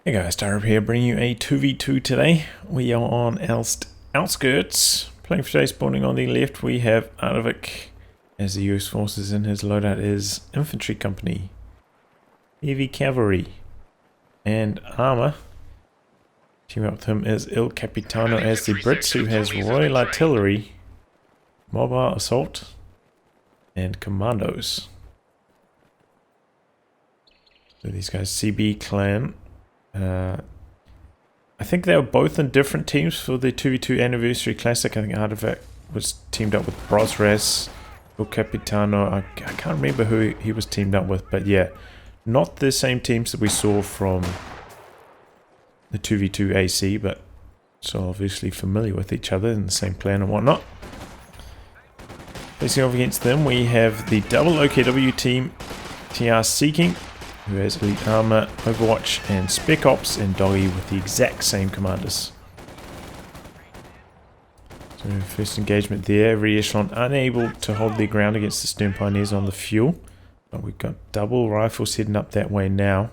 Hey guys, Artavick here, bringing you a 2v2 today. We are on Elst Outskirts. Playing for today, spawning on the left, we have Artavick as the US forces, and his loadout is Infantry Company, Heavy Cavalry, and Armour. Teaming up with him is Il Capitano as the Brits, who has Royal Artillery, Mobile Assault, and Commandos. So these guys, CB Clan. I think they were both in different teams for the 2v2 Anniversary Classic. I think Artavick was teamed up with Brosras, or Capitano. I can't remember who he was teamed up with, but yeah, not the same teams that we saw from the 2v2 AC, but so obviously familiar with each other in the same plan and whatnot. Facing off against them, we have the d0ggY team, TR Seeking, who has Elite Armor, Overwatch, and Spec Ops, and d0ggY with the exact same commanders. So first engagement there, Re-Echelon unable to hold their ground against the Stern Pioneers on the fuel, but we've got double rifles heading up that way now.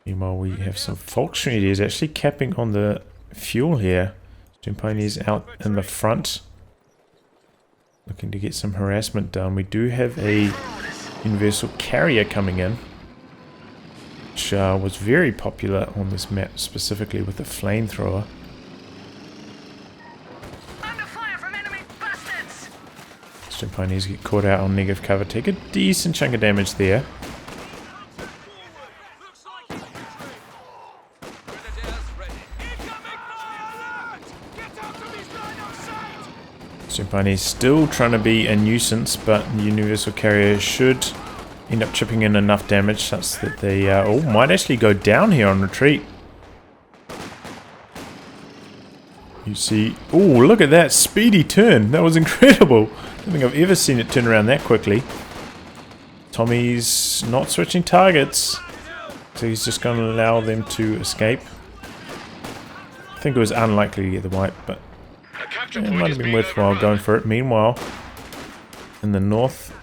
Meanwhile, we have some Volksgrenadiers actually capping on the fuel here. Stern Pioneers out in the front, looking to get some harassment done. We do have a Universal Carrier coming in, which was very popular on this map, specifically with the flamethrower. Stern Pioneers get caught out on negative cover, take a decent chunk of damage there. Stern Pioneers still trying to be a nuisance, but the Universal Carrier should end up chipping in enough damage such that they might actually go down here on retreat. You see, oh, look at that speedy turn. That was incredible. I don't think I've ever seen it turn around that quickly. Tommy's not switching targets, so he's just going to allow them to escape. I think it was unlikely to get the wipe, but it might have been worthwhile going for it. Meanwhile, in the north,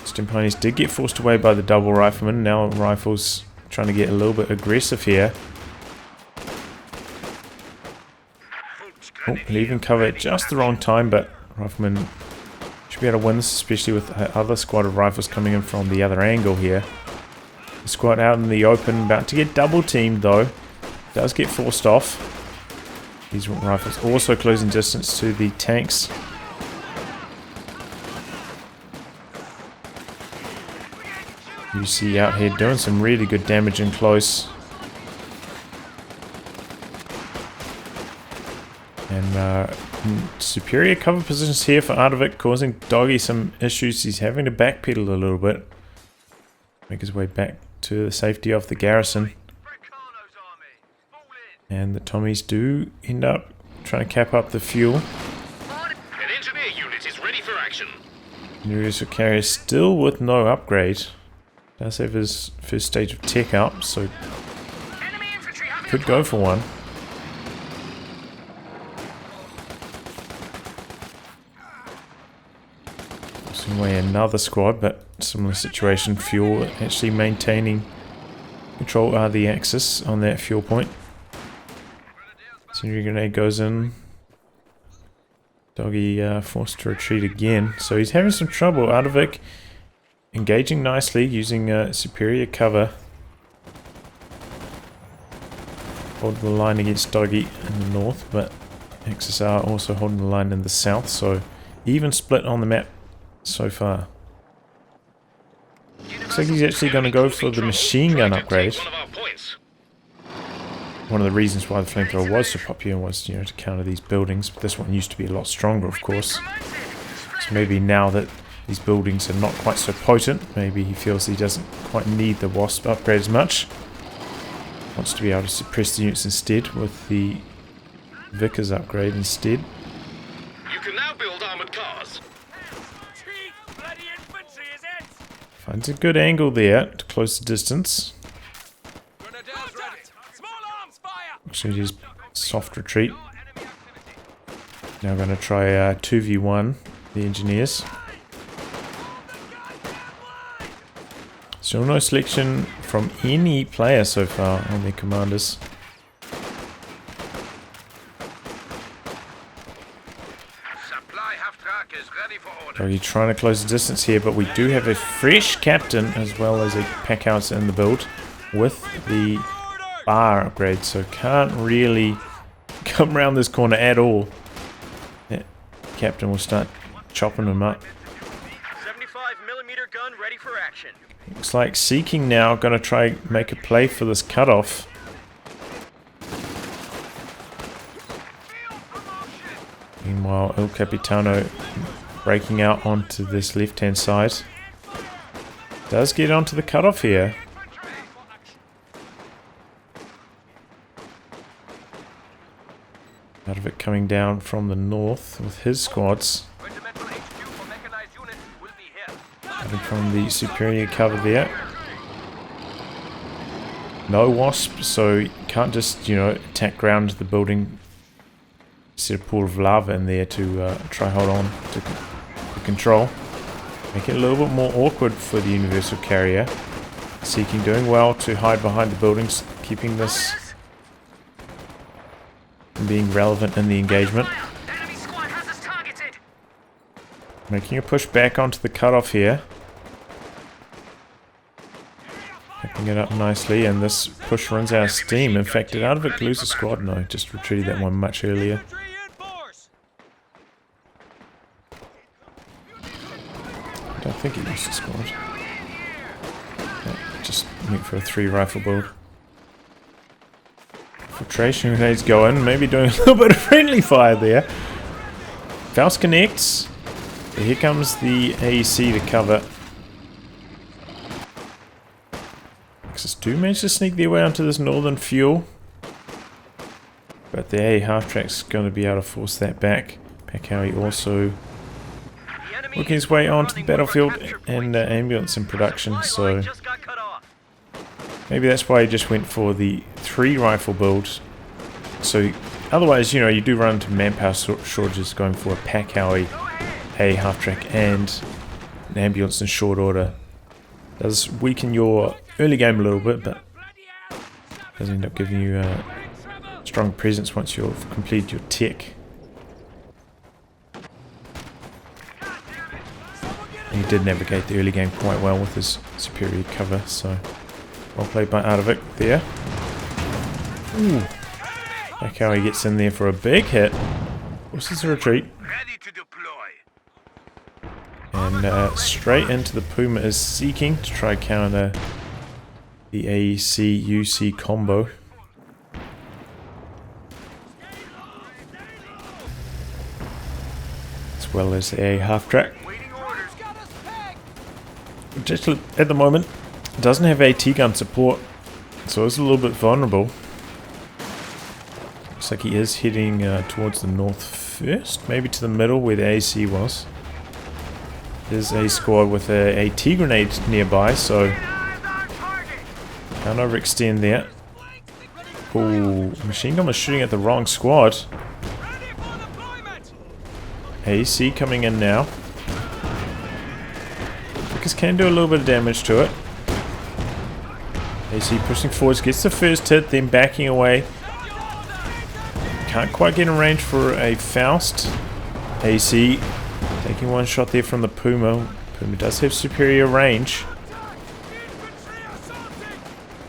Stern Pioneers did get forced away by the double riflemen. Now rifles trying to get a little bit aggressive here. Oh, leaving cover at just the wrong time, but riflemen should be able to win this, especially with the other squad of rifles coming in from the other angle here. The squad out in the open, about to get double teamed though. Does get forced off. These rifles also closing distance to the tanks. You see out here doing some really good damage in close. And superior cover positions here for Artavick, causing d0ggY some issues. He's having to backpedal a little bit. Make his way back to the safety of the garrison. And the Tommies do end up trying to cap up the fuel. An engineer unit is ready for action. Universal Carrier still with no upgrade. Does have his first stage of tech up, so could go for one. Forcing away another squad, but similar situation. Fuel actually maintaining control of the axis on that fuel point. Incendiary grenade goes in. d0ggY forced to retreat again. So he's having some trouble. Artavick engaging nicely using superior cover. Holding the line against d0ggY in the north, but XSR also holding the line in the south. So even split on the map so far. Looks like he's actually going to go for the machine gun upgrade. One of the reasons why the flamethrower was so popular was, you know, to counter these buildings, but this one used to be a lot stronger, of course. So maybe now that these buildings are not quite so potent, maybe he feels he doesn't quite need the Wasp upgrade as much. Wants to be able to suppress the units instead with the Vickers upgrade instead. You can now build armored cars. Finds a good angle there to close the distance. Actually, just soft retreat. Now going to try 2v1 the engineers. Still no selection from any player so far on their commanders. Supply half-track is ready for order. Are you trying to close the distance here? But we do have a fresh captain as well as a pack house in the build with the bar upgrade, so can't really come around this corner at all. That captain will start chopping them up. 75mm gun ready for action. Looks like Seeking now going to try make a play for this cutoff. Meanwhile, El Capitano breaking out onto this left-hand side. Does get onto the cutoff here. Artavick coming down from the north with his squads. Coming from the superior cover there. No wasp, so you can't just, you know, attack ground the building. Set a pool of lava in there to try hold on to control. Make it a little bit more awkward for the universal carrier. Seeking doing well to hide behind the buildings, keeping this from being relevant in the engagement. Making a push back onto the cutoff here. Picking it up nicely, and this push runs out of steam. In fact, did Artavick lose a squad? No, just retreated that one much earlier. I don't think he lost a squad. No, just went for a 3 rifle build. Filtration grenades going, maybe doing a little bit of friendly fire there. Faust connects. So here comes the AEC to cover. Axis do manage to sneak their way onto this northern fuel. But the A half-track's going to be able to force that back. Pakawi also working his way onto the battlefield, and ambulance in production, so maybe that's why he just went for the 3 rifle build. So otherwise, you know, you do run into manpower shortages going for a Pakawi, a half-track, and an ambulance in short order. Does weaken your early game a little bit, but does end up giving you a strong presence once you've completed your tech. He did navigate the early game quite well with his superior cover, so well played by Artavick there. Ooh. Like how he gets in there for a big hit. Forces a retreat. And straight into the Puma is Seeking to try counter the AEC UC combo. As well as a half-track. Just at the moment, doesn't have AT gun support, so it's a little bit vulnerable. Looks like he is heading towards the north first, maybe to the middle where the AC was. There's a squad with a AT grenade nearby, so can't overextend there. Ooh, machine gun was shooting at the wrong squad. AC coming in now. Because can do a little bit of damage to it. AC pushing forwards, gets the first hit, then backing away. Can't quite get in range for a Faust. AC taking one shot there from the Puma. Puma does have superior range.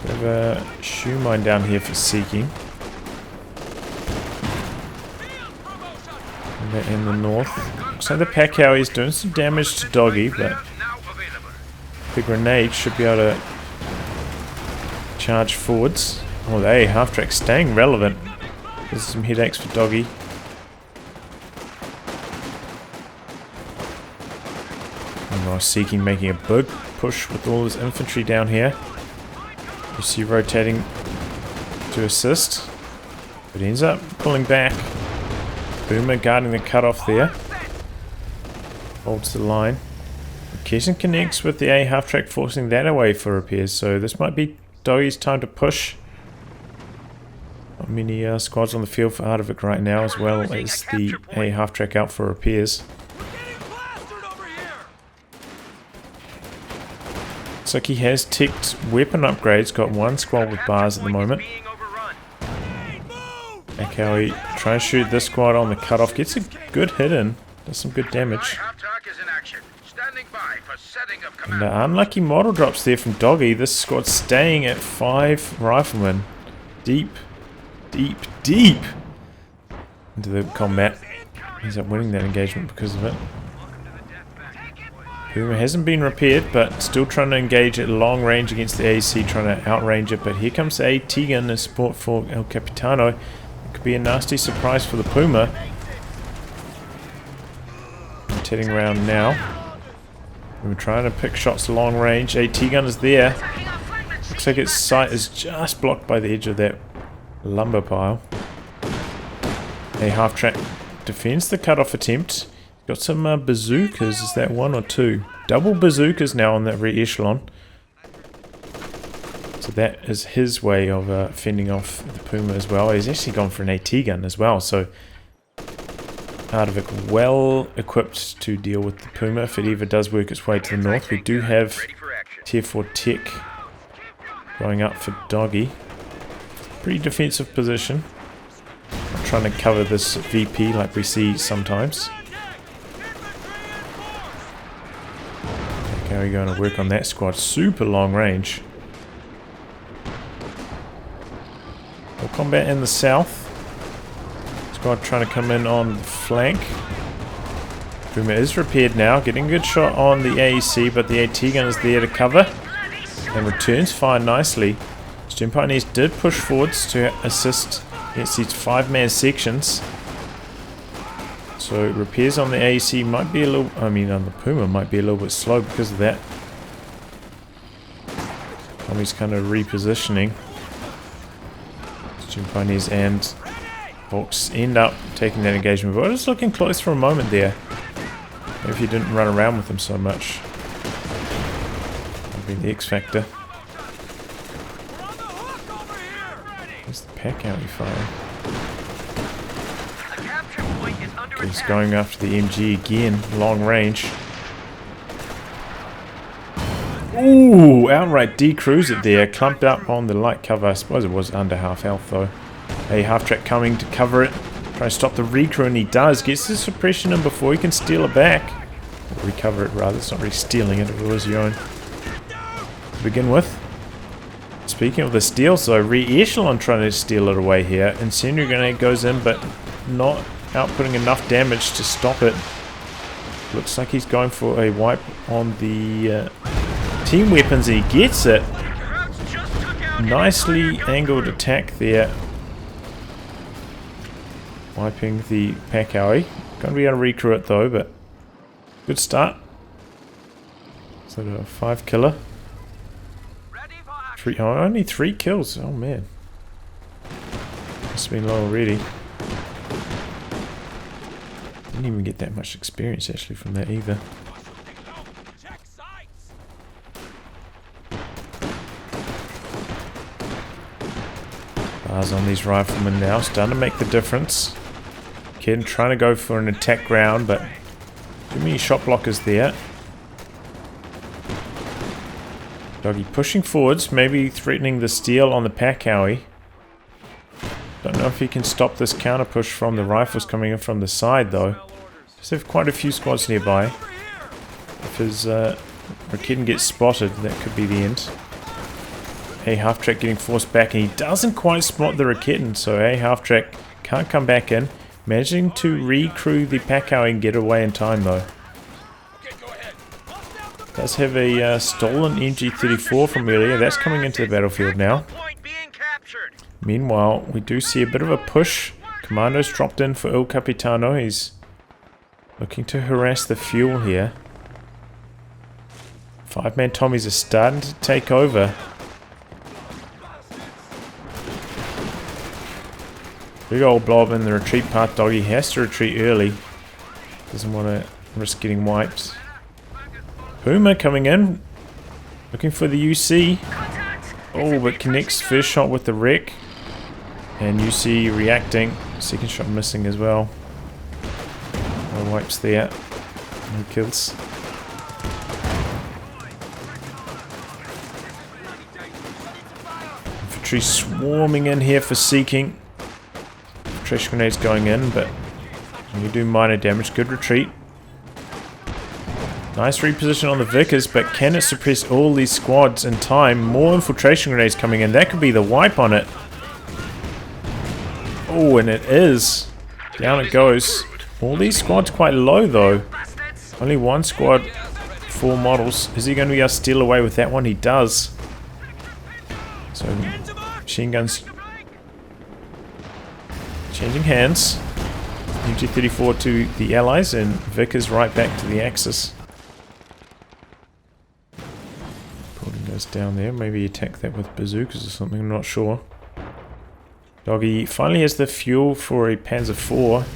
Bit of a shoe mine down here for Seeking. And in the north. Looks like the Pakawi is doing some damage to d0ggY, but the grenade should be able to charge forwards. Oh, they half-track staying relevant. There's some headaches for d0ggY. And Seeking making a big push with all his infantry down here. You see rotating to assist, but ends up pulling back. Boomer guarding the cutoff there. Holds the line. Kesson connects with the A half-track, forcing that away for repairs, so this might be d0ggY's time to push. Not many squads on the field for Artavick right now, as well as the A half-track out for repairs. Looks like he has ticked weapon upgrades. Got one squad with bars at the moment. Akawi trying to shoot this squad on the cutoff. Gets a good hit in. Does some good damage. And unlucky model drops there from d0ggY. This squad's staying at 5 riflemen. Deep, deep, deep into the combat. Ends up winning that engagement because of it. Puma hasn't been repaired, but still trying to engage at long range against the AEC, trying to outrange it. But here comes the d0ggY as support for El Capitano. It could be a nasty surprise for the Puma. It's heading around now. We're trying to pick shots long range. d0ggY is there. Looks like its sight is just blocked by the edge of that lumber pile. A half-track defends the cutoff attempt. Got some bazookas. Is that 1 or 2? Double bazookas now on that rear echelon. So that is his way of fending off the Puma as well. He's actually gone for an d0ggY as well. So Artavick well equipped to deal with the Puma if it ever does work its way to the north. We do have tier 4 tech going up for d0ggY. Pretty defensive position. I'm trying to cover this VP like we see sometimes. Okay, we're going to work on that squad. Super long range. Full combat in the south. Squad trying to come in on the flank. Puma is repaired now. Getting a good shot on the AEC, but the d0ggY is there to cover. And returns fire nicely. Student Pioneers did push forwards to assist against these 5-man sections. So repairs on the AEC might be a little, on the Puma might be a little bit slow because of that. Tommy's kind of repositioning. Student Pioneers and Hawks end up taking that engagement. But just looking close for a moment there. Maybe if you didn't run around with them so much. That'd be the X factor. Where's the pack out you firing? He's going after the MG again, long range. Ooh, outright decrews it there, clumped up on the light cover. I suppose it was under half health though. A half-track coming to cover it, trying to stop the recrew, and he does. Gets the suppression in before he can steal it back. Or recover it rather, it's not really stealing it, if it was your own. To begin with. Speaking of the steals though, rear echelon trying to steal it away here. Incendiary grenade goes in, but not outputting enough damage to stop it. Looks like he's going for a wipe on the team weapons. He gets it. Nicely angled attack there. Wiping the Pakawi. Gonna be able to recrew it though, but good start. So a 5 killer. Only 3 kills. Oh man. Must have been low already. Didn't even get that much experience actually from that either. Bars on these riflemen now, starting to make the difference. Kid trying to go for an attack round, but too many shot blockers there. d0ggY pushing forwards, maybe threatening the steal on the Pakawi. Don't know if he can stop this counter push from the rifles coming in from the side though. Just have quite a few squads nearby. If his Raketen gets spotted, that could be the end. A half-track getting forced back, and he doesn't quite spot the Raketen, so A half-track can't come back in. Managing to recrew the Pakawi and get away in time though. Does have a stolen MG34 from earlier. That's coming into the battlefield now. Meanwhile, we do see a bit of a push. Commando's dropped in for El Capitano. He's looking to harass the fuel here. 5-man Tommies are starting to take over. Big old blob in the retreat path. d0ggY has to retreat early. Doesn't want to risk getting wiped. Puma coming in. Looking for the UC. Oh, but connects first shot with the wreck. And UC reacting. Second shot missing as well. No wipes there. No kills. infantry swarming in here for seeking. Trash grenades going in, but you do minor damage. Good retreat. Nice reposition on the Vickers, but can it suppress all these squads in time? More infiltration grenades coming in. That could be the wipe on it. Oh, and it is. Down it goes. All these squads quite low though. Only one squad, 4 models. Is he going to be able to steal away with that one? He does. So, machine guns changing hands. MG34 to the Allies and Vickers right back to the Axis. Gordon goes down there. Maybe attack that with bazookas or something. I'm not sure. d0ggY finally has the fuel for a Panzer IV.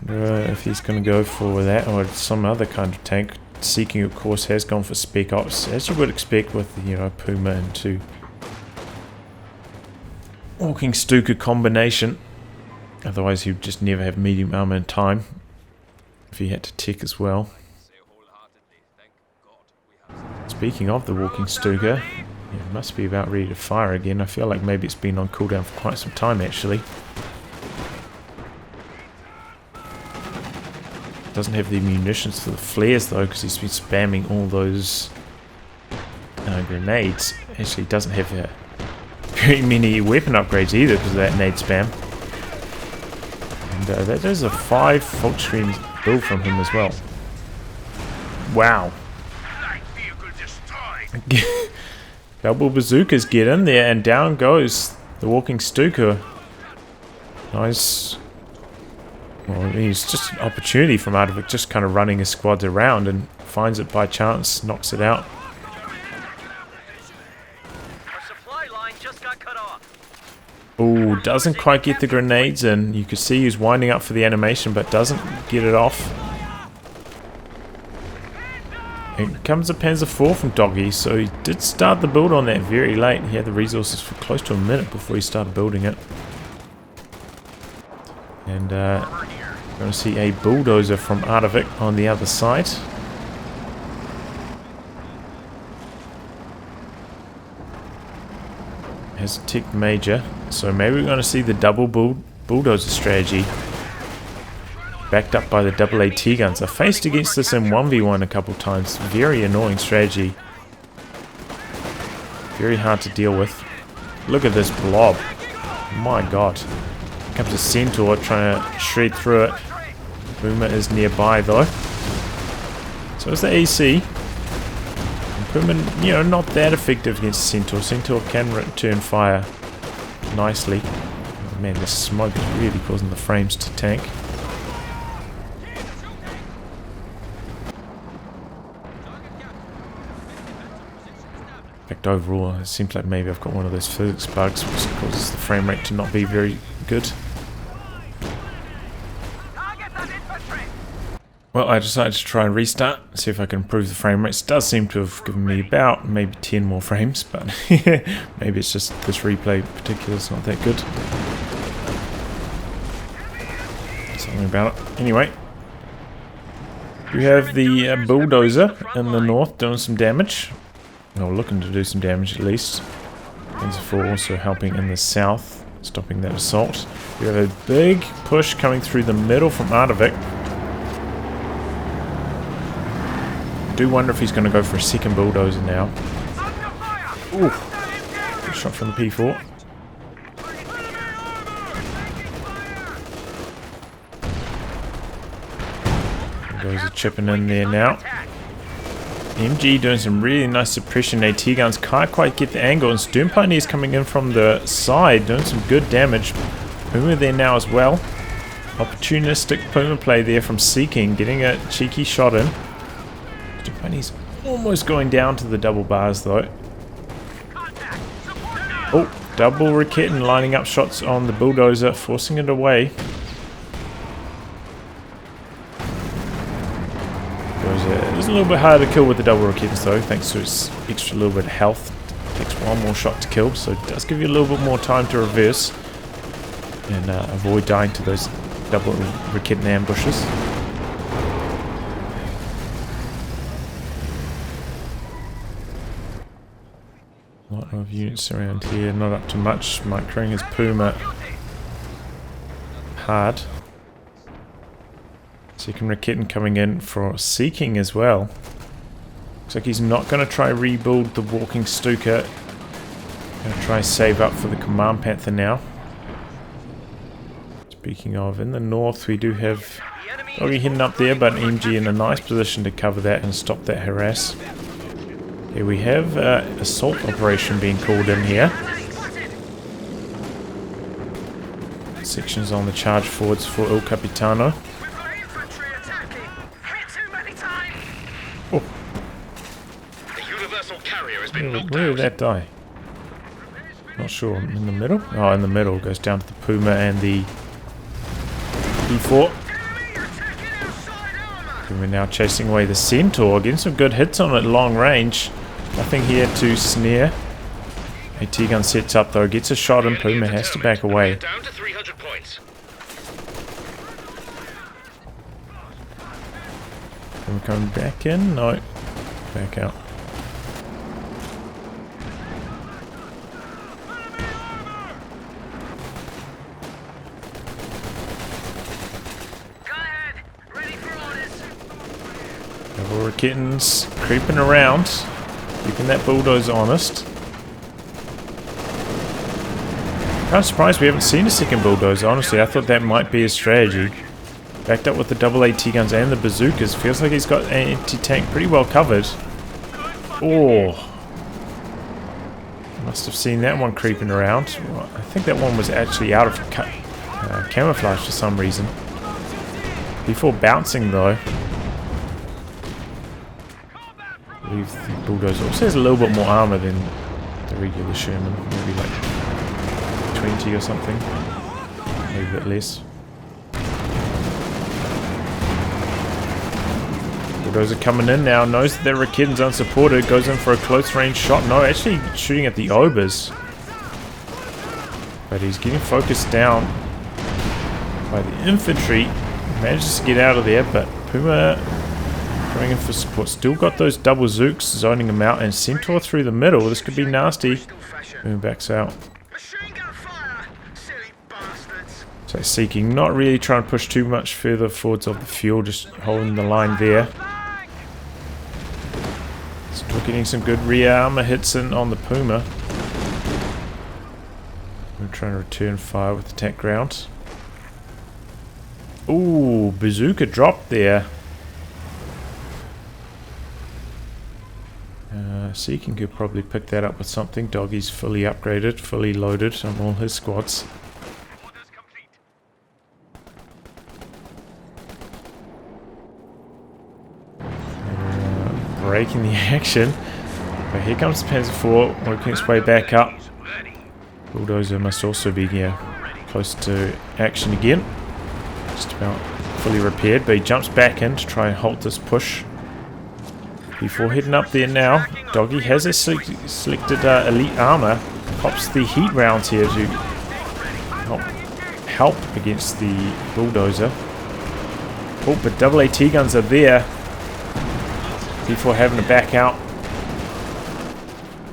If he's going to go for that or some other kind of tank. Seeking, of course, has gone for Spec Ops, as you would expect with, you know, Puma and 2 Walking Stuka combination. Otherwise, he'd just never have medium armor in time if he had to tick as well. Speaking of the Walking Stuka, it must be about ready to fire again. I feel like maybe it's been on cooldown for quite some time actually. Doesn't have the munitions for the flares though, because he's been spamming all those grenades. Actually doesn't have very many weapon upgrades either because of that nade spam. And that is a 5 Volkswagen build from him as well. Wow. Double bazookas get in there and down goes the Walking Stuka. Nice. Well, I mean, it's just an opportunity from Artavick, just kind of running his squads around and finds it by chance, knocks it out. Oh, doesn't quite get the grenades in. You can see he's winding up for the animation, but doesn't get it off. And comes a Panzer IV from d0ggY, so he did start the build on that very late. He had the resources for close to a minute before he started building it. And we're going to see a bulldozer from Artavick on the other side. Has ticked major, so maybe we're going to see the double bulldozer strategy. Backed up by the double AT guns. I faced against this in 1v1 a couple times. Very annoying strategy. Very hard to deal with. Look at this blob. My god. Comes a Centaur trying to shred through it. Puma is nearby though. So is the AC. And Puma, you know, not that effective against Centaur. Centaur can return fire nicely. Oh, man, the smoke is really causing the frames to tank. In fact, overall, it seems like maybe I've got one of those physics bugs which causes the frame rate to not be very good. Well, I decided to try and restart, see if I can improve the frame rates. It does seem to have given me about maybe 10 more frames, but maybe it's just this replay in particular is not that good. Something about it. Anyway, we have the bulldozer in the north doing some damage. Well, looking to do some damage at least. Panzer IV also helping in the south, stopping that assault. We have a big push coming through the middle from Artavick. I do wonder if he's going to go for a second bulldozer now. Ooh, good shot from the P4. Bulldozer chipping in there now. MG doing some really nice suppression. AT guns can't quite get the angle, and Sturm Pioneers coming in from the side doing some good damage. Puma there now as well. Opportunistic Puma play there from Seeking, getting a cheeky shot in. Sturm Pioneers almost going down to the double bars though. Oh, double Raketten lining up shots on the bulldozer, forcing it away. It's a little bit harder to kill with the double Raketten though, thanks to its extra little bit of health. Takes one more shot to kill, so it does give you a little bit more time to reverse and avoid dying to those double Raketten ambushes. of units around here, not up to much. Microing his Puma hard. Second Raketin coming in for Seeking as well. Looks like he's not going to try rebuild the Walking Stuka. Going to try save up for the Command Panther now. Speaking of, in the north we do have d0ggY hidden up there, but MG in a nice position to cover that and stop that harass. Here we have assault operation being called in here. Sections on the charge forwards for El Capitano. Oh. Where did that die? Not sure. In the middle? Oh, in the middle. Goes down to the Puma and the D4. And we're now chasing away the Centaur. Getting some good hits on it long range. Nothing here to snare. AT gun sets up though. Gets a shot and Puma has to back away. Down to 300 points. Are we coming back in? No. Back out. Double Raketins creeping around, keeping that bulldozer honest. Kind of surprised we haven't seen a second bulldozer, honestly. I thought that might be his strategy. Backed up with the double AT guns and the bazookas. Feels like he's got anti-tank pretty well covered. Oh. Must have seen that one creeping around. Well, I think that one was actually out of camouflage for some reason. Before bouncing though. I believe the bulldozer also has a little bit more armor than the regular Sherman. Maybe like 20 or something. Maybe a bit less. Bulldozer coming in now, knows that their Raketin's unsupported, goes in for a close range shot. No, actually shooting at the Obers. But he's getting focused down by the infantry. Manages to get out of there, but Puma going in for support. Still got those double Zooks zoning him out, and Centaur through the middle. This could be nasty. Puma backs out. So Seeking, not really trying to push too much further forwards of the fuel, just holding the line there. Still getting some good rear armor hits in on the Puma. We're trying to return fire with the attack ground. Ooh, bazooka dropped there. Seeking could probably pick that up with something. d0ggY's fully upgraded, fully loaded on all his squads. Breaking the action. But here comes the Panzer IV, working its way back up. Bulldozer must also be close to action again. Just about fully repaired, but he jumps back in to try and halt this push. Before heading up there now, d0ggY has a selected elite armor. Pops the heat rounds here to help against the bulldozer. Oh, but double AT guns are there. Before having to back out.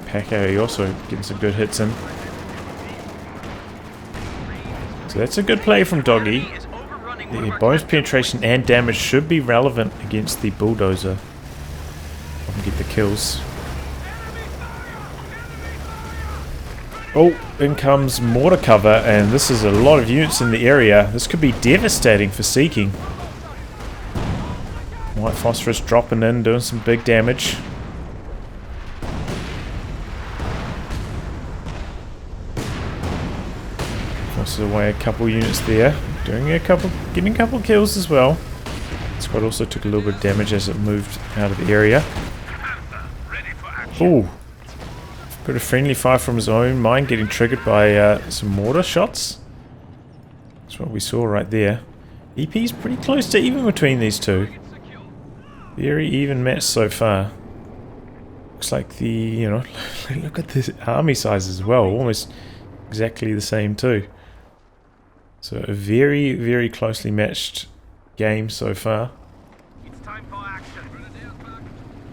Paco also getting some good hits in. So that's a good play from d0ggY. The bonus penetration and damage should be relevant against the bulldozer. And get the kills. Oh, in comes mortar cover, and this is a lot of units in the area. This could be devastating for Seeking. White Phosphorus dropping in, doing some big damage. Forces away a couple units there, getting a couple kills as well. Squad also took a little bit of damage as it moved out of the area. Ooh, bit of friendly fire from his own mine, getting triggered by some mortar shots. That's what we saw right there. EP's pretty close to even between these two. Very even match so far. Looks like the, look at the army size as well, almost exactly the same too. So a very, very closely matched game so far.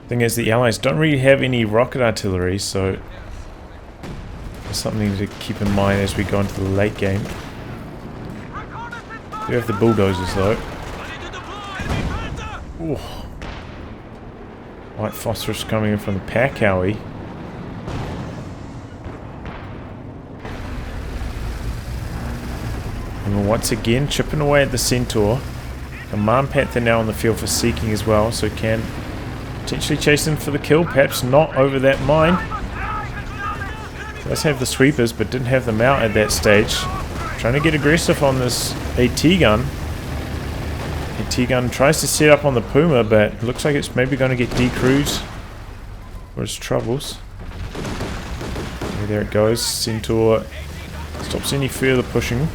Thing is, the Allies don't really have any rocket artillery, so something to keep in mind as we go into the late game. We have the bulldozers though. Ooh. White phosphorus coming in from the Pacowie. And we're once again chipping away at the Centaur. Command Panther now on the field for seeking as well, so can potentially chase them for the kill, perhaps not over that mine. Does have the sweepers, but didn't have them out at that stage. Trying to get aggressive on this AT gun. AT gun tries to set up on the Puma, but looks like it's maybe going to get decrewed for its troubles. And there it goes. Centaur stops any further pushing.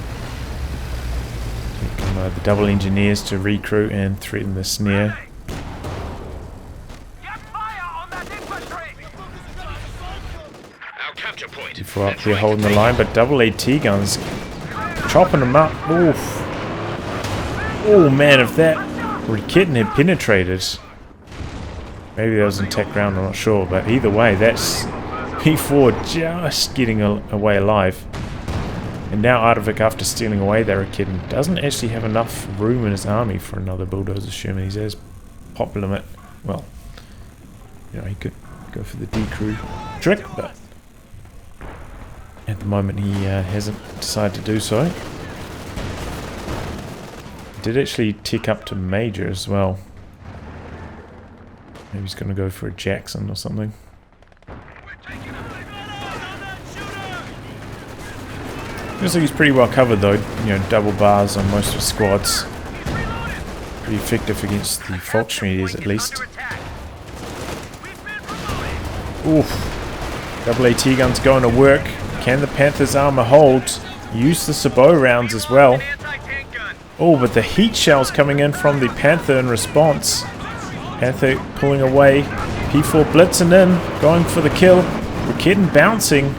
The double engineers to recruit and threaten the snare. Before up here holding the line, but double AT guns chopping them up. Oof. Oh man, if that kitten had penetrated, maybe that was intact ground, I'm not sure, but either way, that's P4 just getting away alive. And now Artavick, after stealing away that Rakitten, doesn't actually have enough room in his army for another bulldozer, assuming he's as popular. Well, you know, he could go for the decrew trick, but at the moment he hasn't decided to do so. He did actually tick up to Major as well. Maybe he's going to go for a Jackson or something. Looks like he's pretty well covered though, you know, double bars on most of the squads. Pretty effective against the Volksschmieders at least. Oof. Double AT guns going to work. Can the Panther's armor hold? Use the Sabot rounds as well. Oh, but the heat shells coming in from the Panther in response. Panther pulling away. P4 blitzing in, going for the kill. Rakitten bouncing.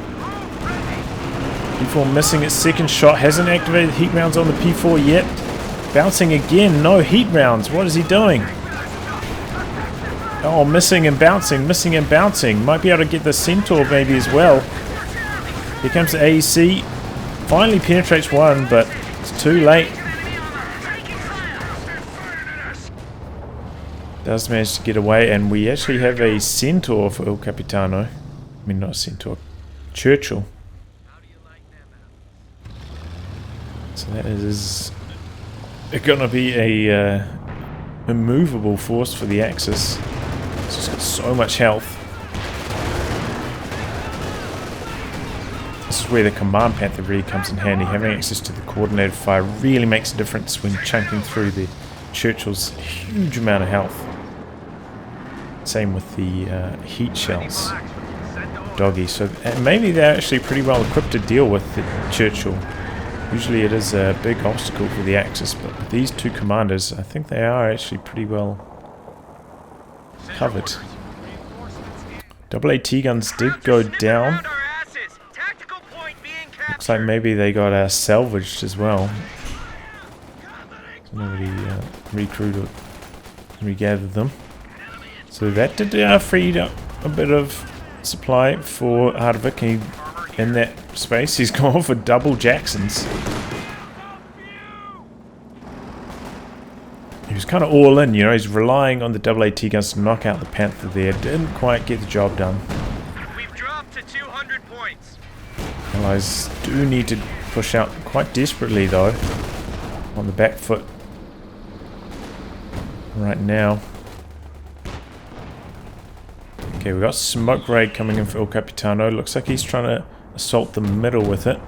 P4 missing its second shot, hasn't activated heat rounds on the P4 yet. Bouncing again, no heat rounds. What is he doing? Oh, missing and bouncing, missing and bouncing. Might be able to get the Centaur maybe as well. Here comes the AEC. Finally penetrates one, but it's too late. Does manage to get away, and we actually have a Centaur for El Capitano. I mean, not Centaur, Churchill. So that is going to be a immovable force for the Axis. It's just got so much health. This is where the Command Panther really comes in handy. Having access to the coordinated fire really makes a difference when chunking through the Churchill's huge amount of health. Same with the heat shells. d0ggY. So maybe they're actually pretty well equipped to deal with the Churchill. Usually it is a big obstacle for the Axis, but with these two commanders, I think they are actually pretty well covered. Double AT guns did go down. Looks like maybe they got salvaged as well. So nobody recruited or regathered them. So that did freed up a bit of supply for Artavick. In that space, he's gone for double Jacksons. He was kind of all in, you know, he's relying on the double AT guns to knock out the Panther there. Didn't quite get the job done. We've dropped to 200 points. Allies do need to push out quite desperately though. On the back foot. Right now. Okay, we've got Smoke Raid coming in for El Capitano. Looks like he's trying to assault the middle with it.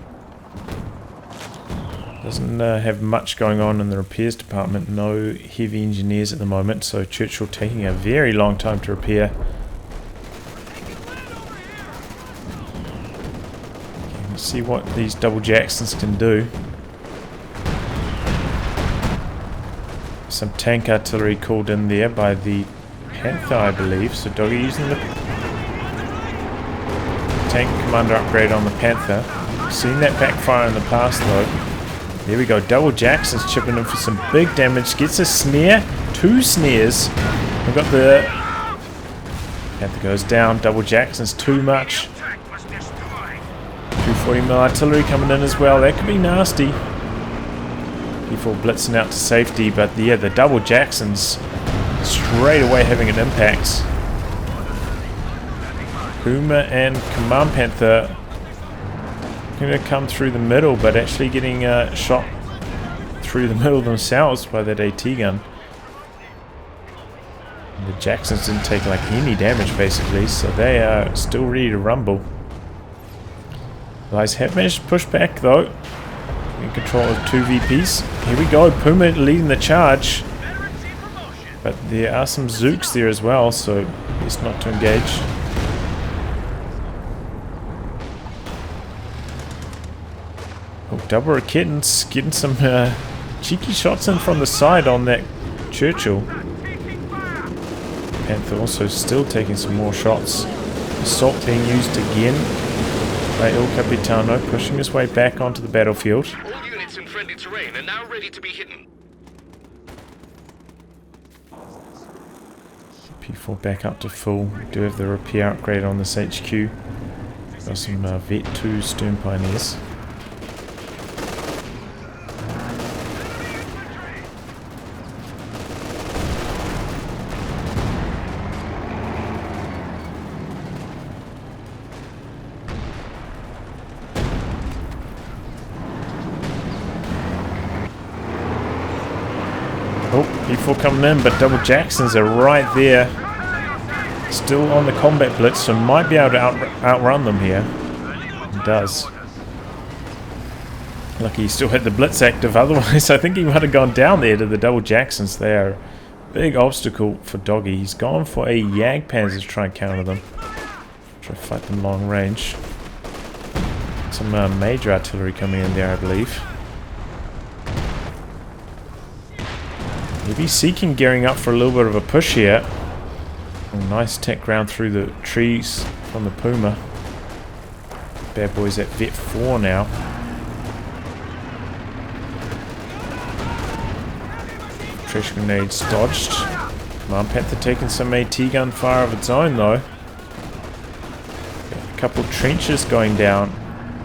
Doesn't have much going on in the repairs department. No heavy engineers at the moment, so Churchill taking a very long time to repair. Okay, let's see what these double Jacksons can do. Some tank artillery called in there by the Panther, I believe. So d0ggY using the tank commander upgrade on the Panther. Seen that backfire in the past though. There we go, double Jackson's chipping in for some big damage. Gets a snare, 2 snares. We've got the Panther goes down, double Jackson's too much. Too 40mm artillery coming in as well. That could be nasty. Before blitzing out to safety, but yeah, the double Jacksons straight away having an impact. Puma and Command Panther going to come through the middle, but actually getting shot through the middle themselves by that AT gun. And the Jacksons didn't take like any damage basically, so they are still ready to rumble. Guys have managed to push back though. In control of 2 VPs. Here we go, Puma leading the charge. But there are some Zooks there as well, so best not to engage. Oh, double Raketans getting some cheeky shots in from the side on that Churchill. Panther also still taking some more shots. Assault being used again by El Capitano, pushing his way back onto the battlefield. All units in friendly terrain are now ready to be hidden. P4 back up to full. We do have the repair upgrade on this HQ. Got some Vet 2 Stern Pioneers. Oh, P4 coming in, but double Jacksons are right there. Still on the combat blitz, so might be able to outrun them here. He does. Lucky he still had the blitz active, otherwise I think he might have gone down there to the double Jacksons. They are a big obstacle for d0ggY. He's gone for a Jagdpanzer to try and counter them. Try to fight them long range. Some major artillery coming in there, I believe. Maybe Seeking gearing up for a little bit of a push here. Oh, nice tech round through the trees from the Puma. Bad boys at Vet 4 now. Trash grenades dodged. Command Panther taking some AT gun fire of its own though. Got a couple trenches going down.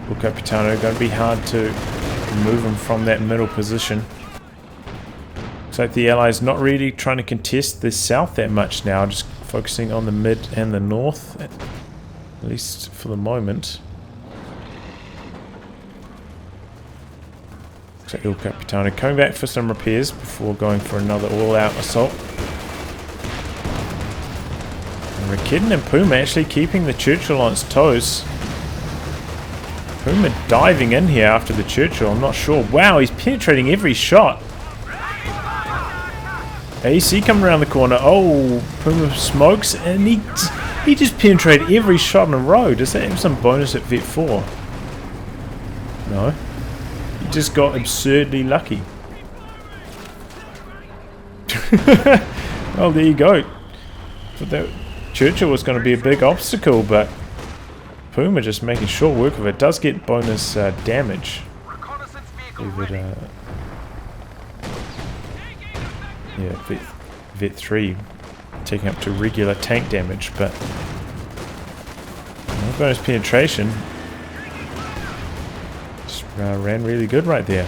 El Capitano, going to be hard to remove him from that middle position. Looks like the Allies not really trying to contest the south that much now, just focusing on the mid and the north, at least for the moment. Looks like El Capitano coming back for some repairs before going for another all-out assault. And Raketen and Puma actually keeping the Churchill on its toes. Puma diving in here after the Churchill, I'm not sure. Wow, he's penetrating every shot. AC coming around the corner. Oh, Puma smokes, and he just penetrated every shot in a row. Does that have some bonus at Vet 4? No. He just got absurdly lucky. Well, there you go. But that Churchill was going to be a big obstacle, but Puma just making short work of it. Does get bonus damage. Yeah, Vet 3 taking up to regular tank damage, but no bonus penetration. Just ran really good right there.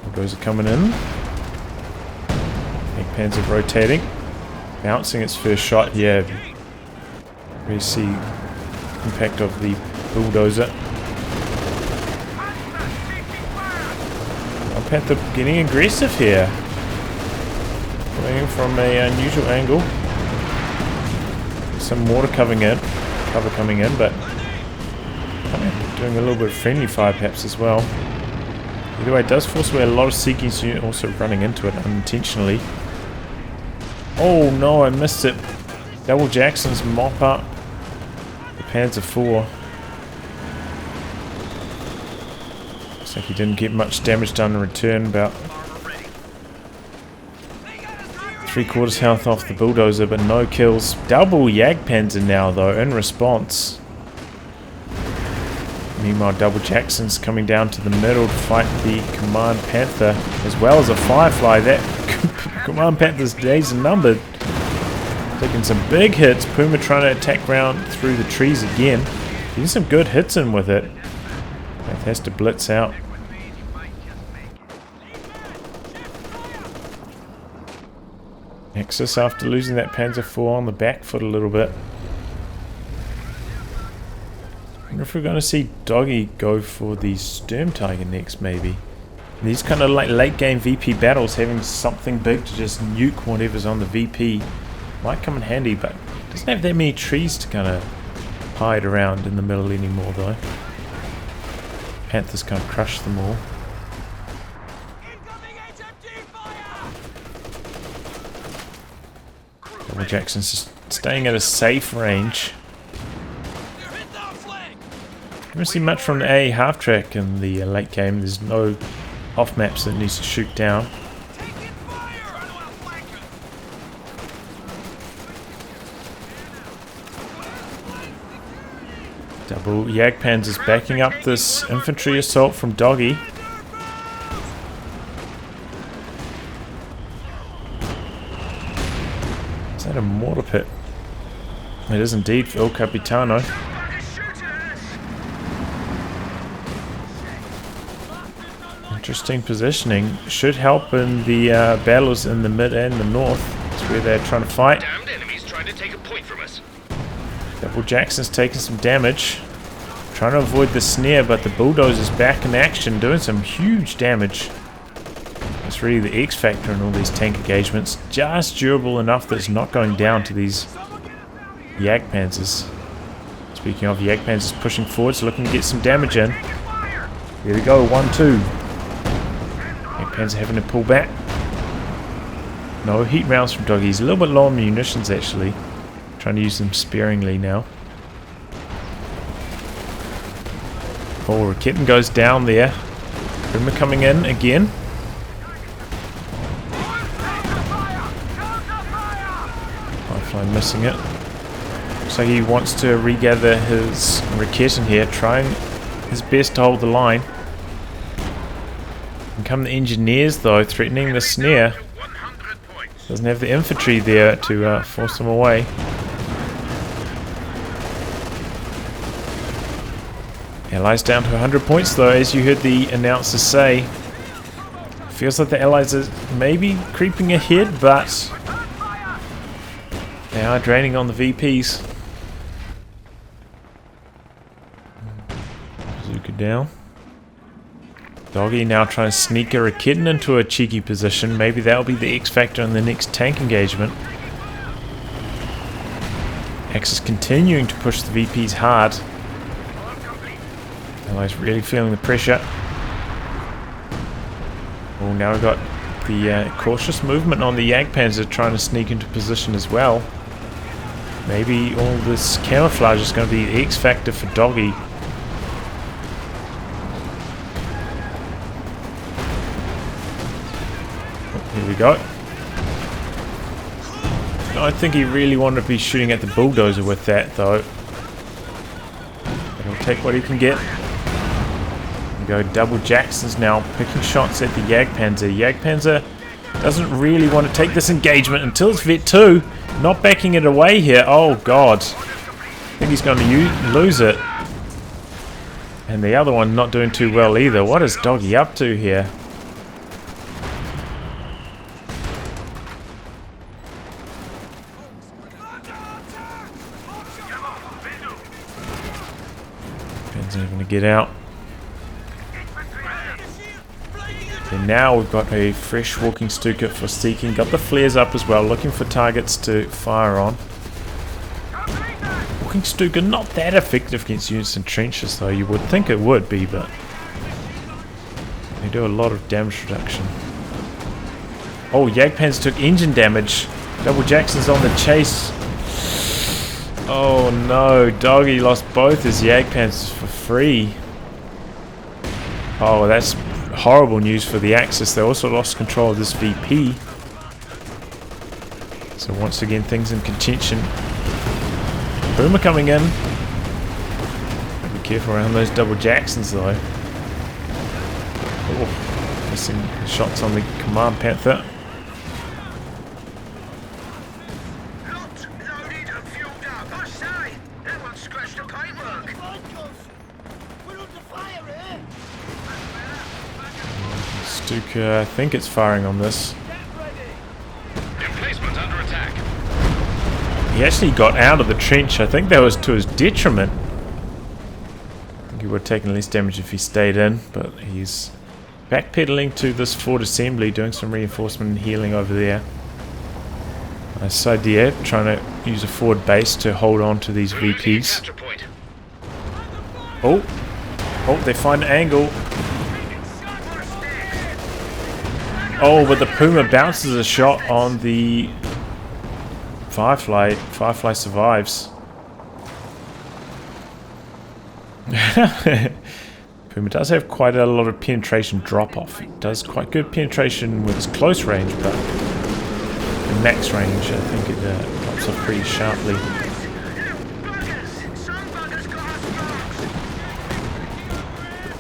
Bulldozer coming in. Panzer rotating. Bouncing its first shot. Yeah, we see impact of the bulldozer. Panther getting aggressive here. Coming from an unusual angle. Some water cover coming in, but doing a little bit of friendly fire perhaps as well. Either way, it does force away a lot of Seeking's unit also running into it unintentionally. Oh no, I missed it. Double Jacksons mop up the Panzer 4. Looks like he didn't get much damage done in return, about 3/4 health off the bulldozer, but no kills. Double Jagdpanzer now though, in response. Meanwhile, double Jackson's coming down to the middle to fight the Command Panther, as well as a Firefly. That Command Panther's days are numbered. Taking some big hits. Puma trying to attack round through the trees again. Getting some good hits in with it. It has to blitz out. Axis after losing that Panzer IV on the back foot a little bit. I wonder if we're going to see d0ggY go for the Sturmtiger next, maybe. These kind of like late game VP battles, having something big to just nuke whatever's on the VP might come in handy, but it doesn't have that many trees to kind of hide around in the middle anymore though. Panthers kind of crush them all. Double Jackson's just staying at a safe range. I don't see much from the A half track in the late game. There's no off maps that needs to shoot down. Double Jagdpanzers backing up this infantry assault from d0ggY. Is that a mortar pit? It is indeed for El Capitano. Interesting positioning. Should help in the battles in the mid and the north. That's where they're trying to fight. Damned enemies trying to take a point from us. Double Jackson's taking some damage. Trying to avoid the snare, but the bulldozer's back in action, doing some huge damage. That's really the X factor in all these tank engagements. Just durable enough that it's not going down to these Jagdpanzers. Speaking of, Jagdpanzers pushing forwards, looking to get some damage in. Here we go, 1-2. Jagdpanzer having to pull back. No heat rounds from d0ggY. He's a little bit low on munitions actually. Trying to use them sparingly now. Oh, Raketen goes down there. Boomer coming in again. Lifeline missing it. Looks like he wants to regather his Raketen here, trying his best to hold the line. And come the engineers though, threatening the snare. Doesn't have the infantry there to force them away. Allies down to 100 points though, as you heard the announcer say. Feels like the Allies are maybe creeping ahead, but they are draining on the VPs. Bazooka down. d0ggY now trying to sneak a Raketen into a cheeky position. Maybe that'll be the X factor in the next tank engagement. Axis continuing to push the VPs hard. Allies really feeling the pressure. Oh, now we've got the cautious movement on the Jagdpanzer trying to sneak into position as well. Maybe all this camouflage is going to be the X factor for d0ggY. Here we go. I don't think he really wanted to be shooting at the bulldozer with that though. But he'll take what he can get. Go double Jacksons now, picking shots at the Jagdpanzer. Jagdpanzer doesn't really want to take this engagement until it's Vet 2. Not backing it away here. Oh god. I think he's going to lose it. And the other one not doing too well either. What is d0ggY up to here? Panzer's not going to get out. And now we've got a fresh walking Stuka for seeking. Got the flares up as well, looking for targets to fire on. Walking Stuka not that effective against units in trenches though. You would think it would be, but they do a lot of damage reduction. Oh, Jagdpanzer took engine damage. Double Jackson's on the chase. Oh no, d0ggY lost both his Jagdpanzers for free. Oh, that's horrible news for the Axis. They also lost control of this VP. So once again things in contention. Boomer coming in. Be careful around those double Jacksons though. Oh, missing shots on the command Panther. Stuka, I think it's firing on this. Emplacement under attack. He actually got out of the trench. I think that was to his detriment. I think he would have taken less damage if he stayed in, but he's backpedaling to this fort assembly, doing some reinforcement and healing over there. Nice idea, trying to use a forward base to hold on to these VPs. Oh, they find an angle. Oh, but the Puma bounces a shot on the Firefly. Firefly survives. Puma does have quite a lot of penetration drop-off. It does quite good penetration with its close range, but the max range, I think it drops off pretty sharply.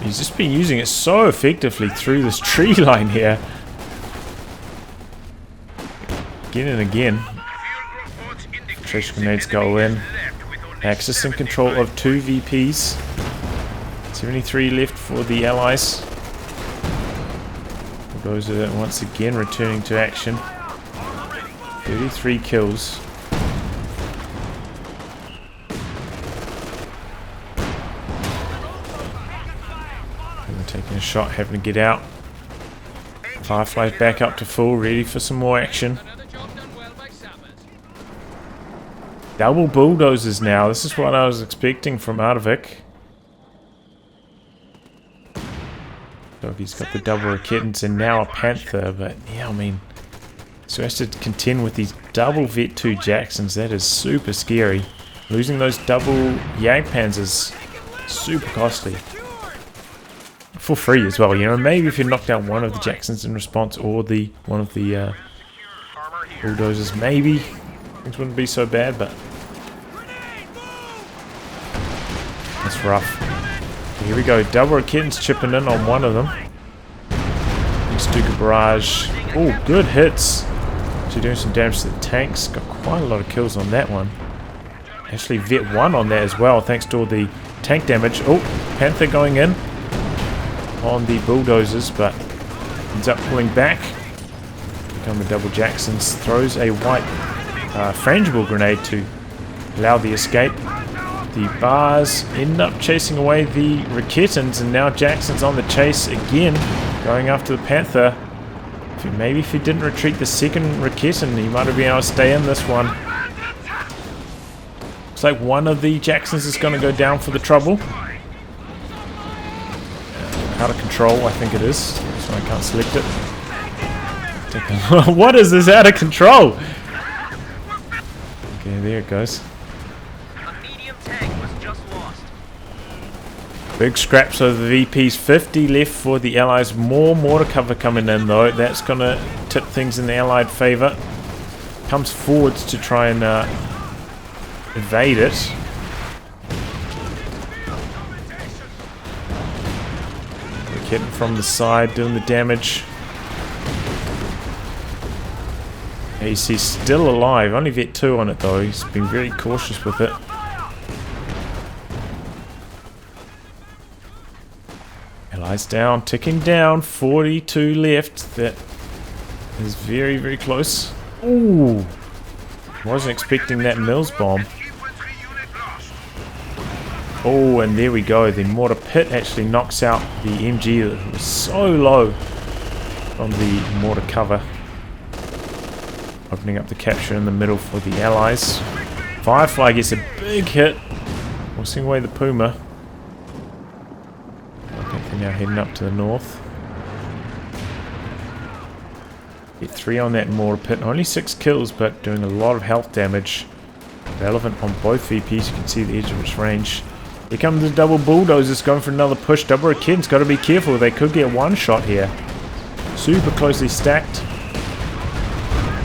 He's just been using it so effectively through this tree line here. Again and again. Tracer grenades go in. Axis in control of 2 VPs. 73 left for the Allies. Bulldozer once again returning to action. 33 kills. Taking a shot, having to get out. Firefly's back up to full, ready for some more action. Double bulldozers now. This is what I was expecting from Artavick. So he's got the double Raketans and now a Panther, but yeah, I mean, so he has to contend with these double Vet 2 Jacksons. That is super scary. Losing those double Jagdpans is super costly. For free as well, you know, maybe if you knocked out one of the Jacksons in response or one of the bulldozers, maybe things wouldn't be so bad, but that's rough. Here we go, double Raketans chipping in on one of them. Stuka barrage. Oh, good hits. Actually doing some damage to the tanks. Got quite a lot of kills on that one. Actually Vet 1 on that as well, thanks to all the tank damage. Oh, Panther going in on the bulldozers, but ends up pulling back. Become the double Jacksons. Throws a white frangible grenade to allow the escape. The bars end up chasing away the Raketans, and now Jackson's on the chase again, going after the Panther. Maybe if he didn't retreat the second Raketan, he might have been able to stay in this one. Looks like one of the Jacksons is going to go down for the trouble. Out of control, I think it is, so I can't select it. What is this out of control? Okay, there it goes. A medium tank was just lost. Big scraps over the VPs. 50 left for the Allies. More mortar cover coming in though. That's going to tip things in the Allied favour. Comes forwards to try and evade it. Getting from the side, doing the damage. AC still alive, only Vet 2 on it though, he's been very cautious with it. Allies down, ticking down, 42 left, that is very, very close. Ooh, wasn't expecting that Mills bomb. Oh, and there we go. The mortar pit actually knocks out the MG that was so low from the mortar cover. Opening up the capture in the middle for the Allies. Firefly gets a big hit, forcing away the Puma. I think they're now heading up to the north. Get 3 on that mortar pit. Only 6 kills, but doing a lot of health damage. Relevant on both VPs. You can see the edge of its range. Here comes the double bulldozers going for another push. Double Raketans got to be careful. They could get one shot here. Super closely stacked.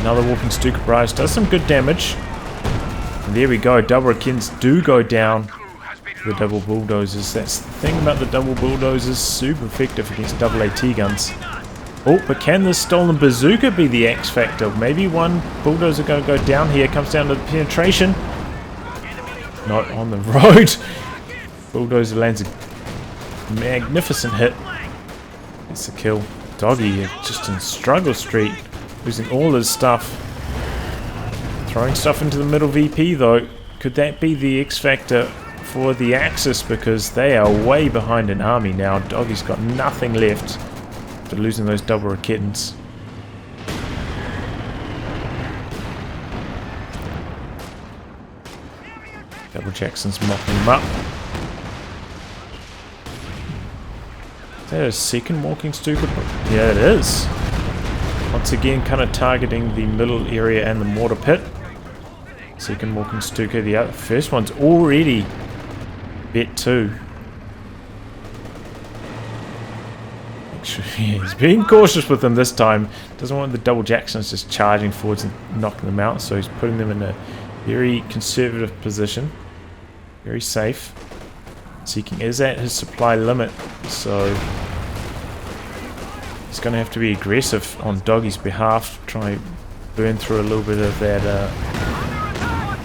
Another walking Stuka barrage does some good damage. And there we go. Double Raketans do go down. The double bulldozers. That's the thing about the double bulldozers. Super effective against double AT guns. Oh, but can this stolen bazooka be the X factor? Maybe one bulldozer going to go down here. Comes down to the penetration. Not on the road. Bulldozer lands a magnificent hit. It's a kill. d0ggY just in struggle street, losing all his stuff. Throwing stuff into the middle VP though. Could that be the X factor for the Axis? Because they are way behind in army now. d0ggY's got nothing left after losing those double Raketans. Double Jackson's mopping him up. Is that a second walking Stuka? Yeah, it is. Once again, kind of targeting the middle area and the mortar pit. Second walking Stuka. The other, first one's already bet 2. Yeah, he's being cautious with them this time. Doesn't want the double Jacksons just charging forwards and knocking them out, so he's putting them in a very conservative position. Very safe. Seeking is at his supply limit, so he's going to have to be aggressive on d0ggY's behalf. Try and burn through a little bit of that.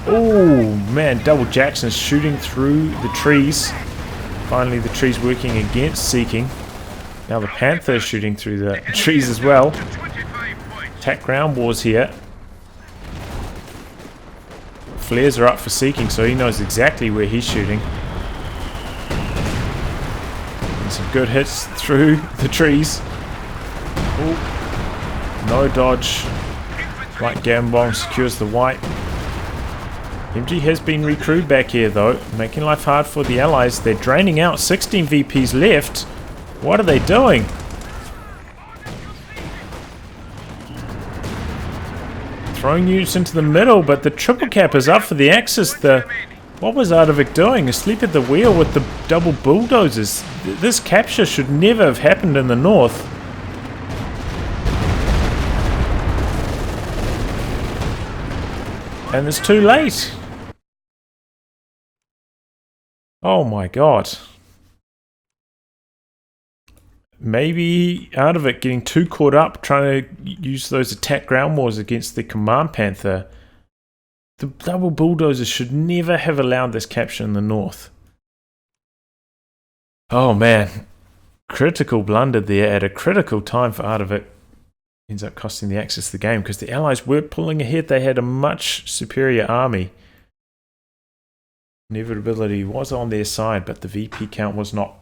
Oh man, double Jackson's shooting through the trees. Finally, the trees working against Seeking. Now the Panther is shooting through the trees as well. Attack ground wars here. Flares are up for Seeking, so he knows exactly where he's shooting. And some good hits through the trees. Ooh. No dodge. White Gambong secures the white. MG has been recruited back here though, making life hard for the allies. They're draining out. 16 VPs left. What are they doing? Throwing units into the middle, but the triple cap is up for the Axis. What was Artavick doing? Asleep at the wheel with the double bulldozers. This capture should never have happened in the north. And it's too late. Oh my god. Maybe Artavick getting too caught up trying to use those attack ground wars against the Command Panther. The double bulldozers should never have allowed this capture in the north. Oh man. Critical blunder there at a critical time for Artavick. Ends up costing the Axis the game because the Allies were pulling ahead. They had a much superior army. Inevitability was on their side, but the VP count was not.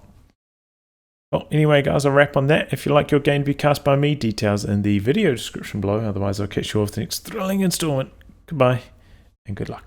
Well, anyway, guys, I'll wrap on that. If you like your game to be cast by me, details in the video description below. Otherwise, I'll catch you all with the next thrilling installment. Goodbye, and good luck.